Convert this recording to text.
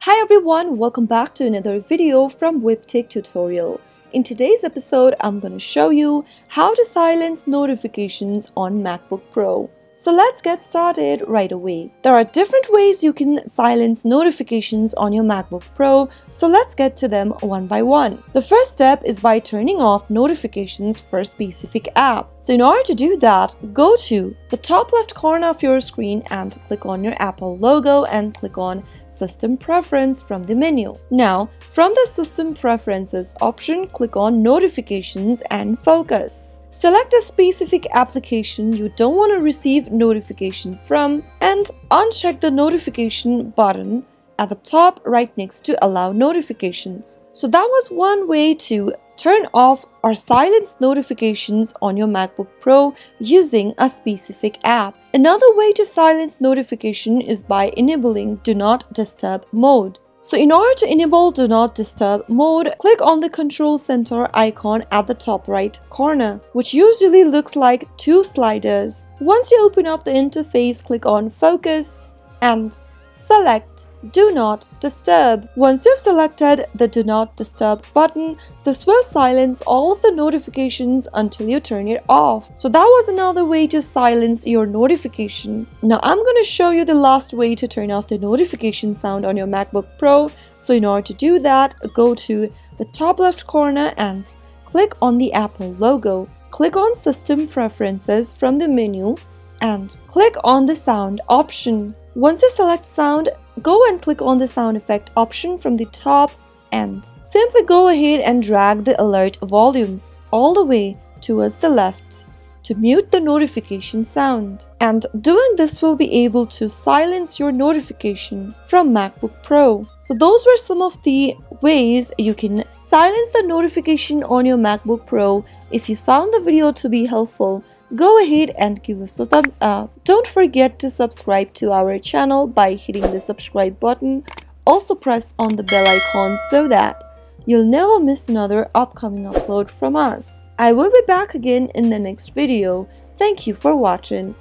Hi everyone, welcome back to another video from Webtech Tutorial. In today's episode, I'm going to show you how to silence notifications on MacBook Pro. So let's get started right away. There are different ways you can silence notifications on your MacBook Pro, so let's get to them one by one. The first step is by turning off notifications for a specific app. So in order to do that, go to the top left corner of your screen and click on your Apple logo and click on System Preference from the menu. Now, from the System Preferences option, click on Notifications and Focus. Select a specific application you don't want to receive notification from and uncheck the notification button at the top right next to Allow Notifications. So that was one way to turn off or silence notifications on your MacBook Pro using a specific app. Another way to silence notification is by enabling Do Not Disturb mode. So in order to enable Do Not Disturb mode, click on the Control Center icon at the top right corner, which usually looks like two sliders. Once you open up the interface, click on Focus and select Do Not Disturb. Once you've selected the Do Not Disturb button, this will silence all of the notifications until you turn it off. So that was another way to silence your notification. Now I'm going to show you the last way to turn off the notification sound on your MacBook Pro. So in order to do that, go to the top left corner and click on the Apple logo. Click on System Preferences from the menu and click on the Sound option. Once you select sound, go and click on the sound effect option from the top and simply go ahead and drag the alert volume all the way towards the left to mute the notification sound. And doing this will be able to silence your notification from MacBook Pro. So those were some of the ways you can silence the notification on your MacBook Pro. If you found the video to be helpful, go ahead and give us a thumbs up. Don't forget to subscribe to our channel by hitting the subscribe button. Also press on the bell icon so that you'll never miss another upcoming upload from us. I will be back again in the next video. Thank you for watching.